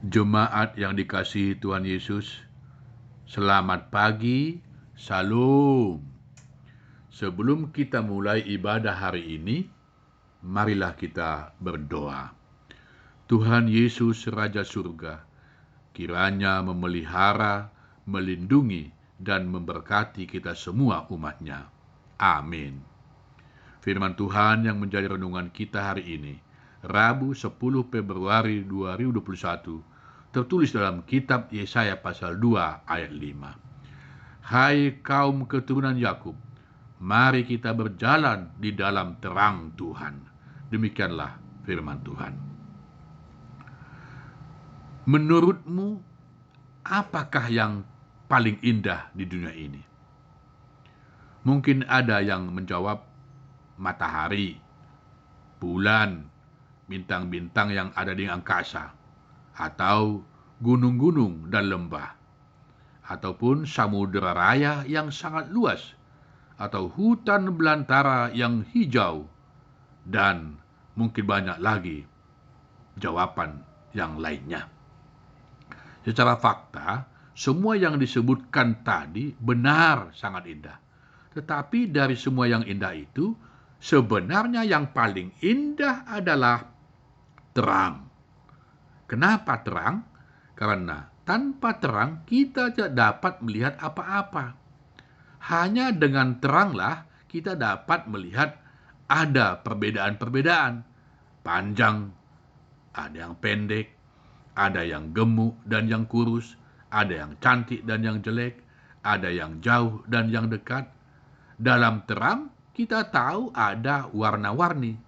Jemaat yang dikasihi Tuhan Yesus, selamat pagi, Salam. Sebelum kita mulai ibadah hari ini, marilah kita berdoa. Tuhan Yesus Raja Surga, kiranya memelihara, melindungi, dan memberkati kita semua umat-Nya. Amin. Firman Tuhan yang menjadi renungan kita hari ini, Rabu 10 Februari 2021, tertulis dalam kitab Yesaya pasal 2 ayat 5. Hai kaum keturunan Yakub, mari kita berjalan di dalam terang Tuhan. Demikianlah firman Tuhan. Menurutmu, apakah yang paling indah di dunia ini? Mungkin ada yang menjawab matahari, bulan, bintang-bintang yang ada di angkasa, atau gunung-gunung dan lembah, ataupun samudera raya yang sangat luas, atau hutan belantara yang hijau, dan mungkin banyak lagi jawaban yang lainnya. Secara fakta, semua yang disebutkan tadi benar sangat indah. Tetapi dari semua yang indah itu, sebenarnya yang paling indah adalah terang. Kenapa terang? Karena tanpa terang kita tidak dapat melihat apa-apa. Hanya dengan teranglah kita dapat melihat ada perbedaan-perbedaan. Panjang, ada yang pendek, ada yang gemuk dan yang kurus, ada yang cantik dan yang jelek, ada yang jauh dan yang dekat. Dalam terang kita tahu ada warna-warni.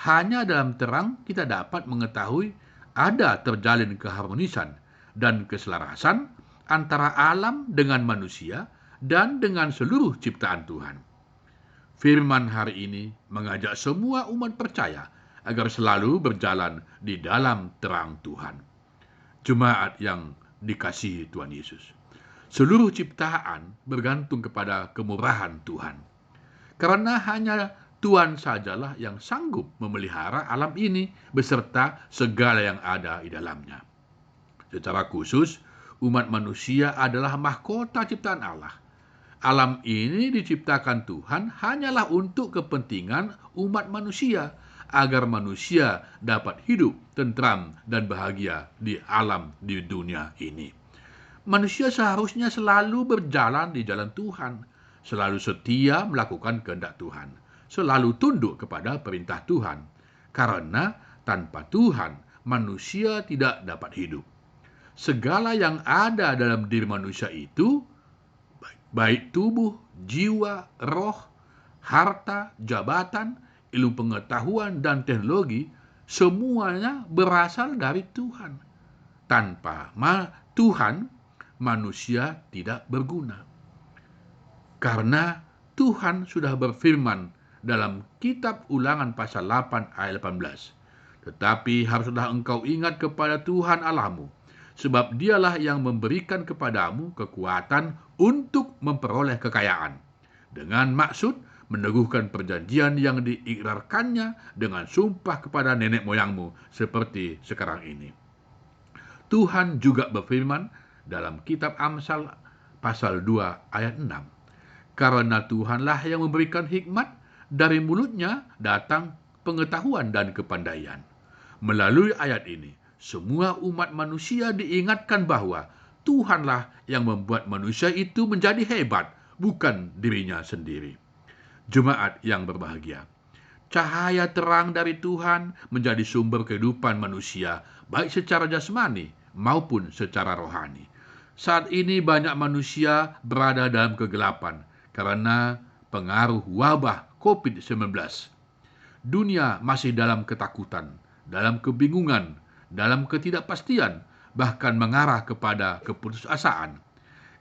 Hanya dalam terang kita dapat mengetahui ada terjalin keharmonisan dan keselarasan antara alam dengan manusia dan dengan seluruh ciptaan Tuhan. Firman hari ini mengajak semua umat percaya agar selalu berjalan di dalam terang Tuhan. Jemaat yang dikasihi Tuhan Yesus, seluruh ciptaan bergantung kepada kemurahan Tuhan. Karena hanya Tuhan sajalah yang sanggup memelihara alam ini beserta segala yang ada di dalamnya. Secara khusus, umat manusia adalah mahkota ciptaan Allah. Alam ini diciptakan Tuhan hanyalah untuk kepentingan umat manusia, agar manusia dapat hidup tentram dan bahagia di alam di dunia ini. Manusia seharusnya selalu berjalan di jalan Tuhan, selalu setia melakukan kehendak Tuhan, selalu tunduk kepada perintah Tuhan. Karena tanpa Tuhan, manusia tidak dapat hidup. Segala yang ada dalam diri manusia itu, baik tubuh, jiwa, roh, harta, jabatan, ilmu pengetahuan, dan teknologi, semuanya berasal dari Tuhan. Tanpa Tuhan, manusia tidak berguna. Karena Tuhan sudah berfirman dalam kitab Ulangan pasal 8 ayat 18. Tetapi haruslah engkau ingat kepada Tuhan Allahmu, sebab dialah yang memberikan kepadamu kekuatan untuk memperoleh kekayaan, dengan maksud meneguhkan perjanjian yang diikrarkannya dengan sumpah kepada nenek moyangmu seperti sekarang ini. Tuhan juga berfirman dalam kitab Amsal pasal 2 ayat 6. Karena Tuhanlah yang memberikan hikmat, dari mulutnya datang pengetahuan dan kepandaian. Melalui ayat ini, semua umat manusia diingatkan bahwa Tuhanlah yang membuat manusia itu menjadi hebat, bukan dirinya sendiri. Jemaat yang berbahagia, cahaya terang dari Tuhan menjadi sumber kehidupan manusia, baik secara jasmani maupun secara rohani. Saat ini banyak manusia berada dalam kegelapan karena pengaruh wabah COVID-19. Dunia masih dalam ketakutan, dalam kebingungan, dalam ketidakpastian, bahkan mengarah kepada keputusasaan.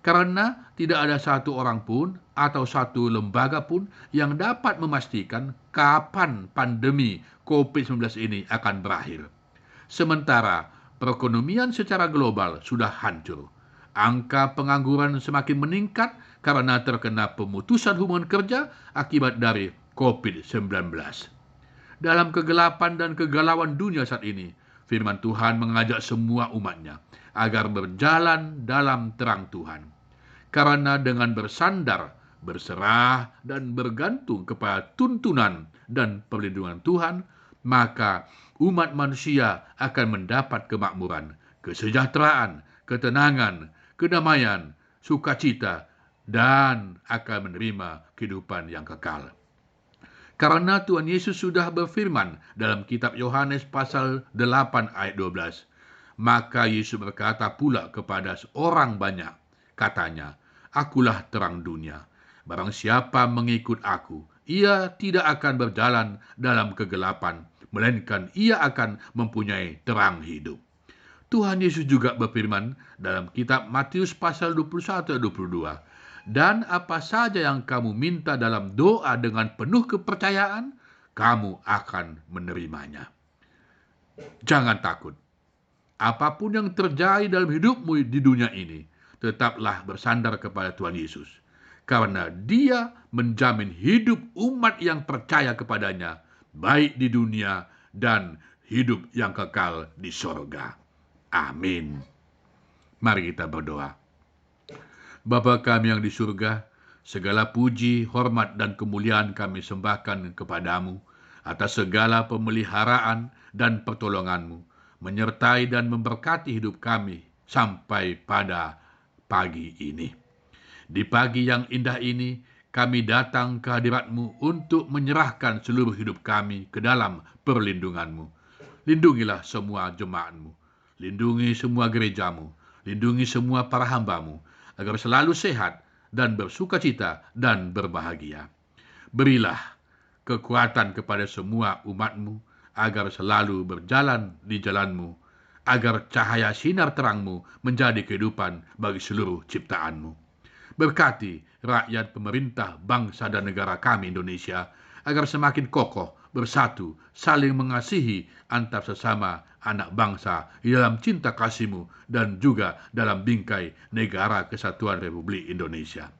Karena tidak ada satu orang pun atau satu lembaga pun yang dapat memastikan kapan pandemi COVID-19 ini akan berakhir. Sementara perekonomian secara global sudah hancur. Angka pengangguran semakin meningkat karena terkena pemutusan hubungan kerja akibat dari COVID-19. Dalam kegelapan dan kegalauan dunia saat ini, Firman Tuhan mengajak semua umatnya agar berjalan dalam terang Tuhan. Karena dengan bersandar, berserah, dan bergantung kepada tuntunan dan perlindungan Tuhan, maka umat manusia akan mendapat kemakmuran, kesejahteraan, ketenangan, kedamaian, sukacita, dan akan menerima kehidupan yang kekal. Karena Tuhan Yesus sudah berfirman dalam kitab Yohanes pasal 8 ayat 12. Maka Yesus berkata pula kepada orang banyak, katanya, "Akulah terang dunia. Barang siapa mengikut aku, ia tidak akan berjalan dalam kegelapan, melainkan ia akan mempunyai terang hidup." Tuhan Yesus juga berfirman dalam kitab Matius pasal 21 ayat 22. Dan apa saja yang kamu minta dalam doa dengan penuh kepercayaan, kamu akan menerimanya. Jangan takut. Apapun yang terjadi dalam hidupmu di dunia ini, tetaplah bersandar kepada Tuhan Yesus. Karena Dia menjamin hidup umat yang percaya kepadanya, baik di dunia dan hidup yang kekal di sorga. Amin. Mari kita berdoa. Bapa kami yang di surga, segala puji, hormat, dan kemuliaan kami sembahkan kepadamu atas segala pemeliharaan dan pertolonganmu, menyertai dan memberkati hidup kami sampai pada pagi ini. Di pagi yang indah ini, kami datang ke hadirat-Mu untuk menyerahkan seluruh hidup kami ke dalam perlindungan-Mu. Lindungilah semua jemaat-Mu, lindungi semua gereja-Mu, lindungi semua para hamba-Mu, agar selalu sehat dan bersukacita dan berbahagia. Berilah kekuatan kepada semua umat-Mu, agar selalu berjalan di jalan-Mu, agar cahaya sinar terang-Mu menjadi kehidupan bagi seluruh ciptaan-Mu. Berkati rakyat, pemerintah, bangsa dan negara kami Indonesia, agar semakin kokoh, bersatu, saling mengasihi antar sesama anak bangsa di dalam cinta kasih-Mu dan juga dalam bingkai negara kesatuan Republik Indonesia.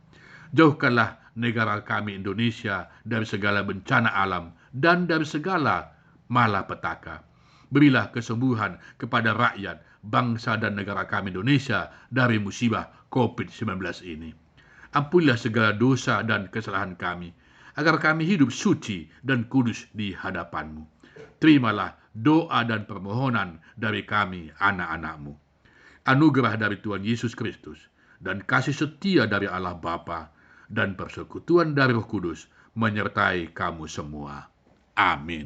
Jauhkanlah negara kami Indonesia dari segala bencana alam dan dari segala malapetaka. Berilah kesembuhan kepada rakyat, bangsa dan negara kami Indonesia dari musibah COVID-19 ini. Ampunilah segala dosa dan kesalahan kami, agar kami hidup suci dan kudus di hadapan-Mu. Terimalah doa dan permohonan dari kami, anak-anak-Mu. Anugerah dari Tuhan Yesus Kristus dan kasih setia dari Allah Bapa dan persekutuan dari Roh Kudus menyertai kamu semua. Amin.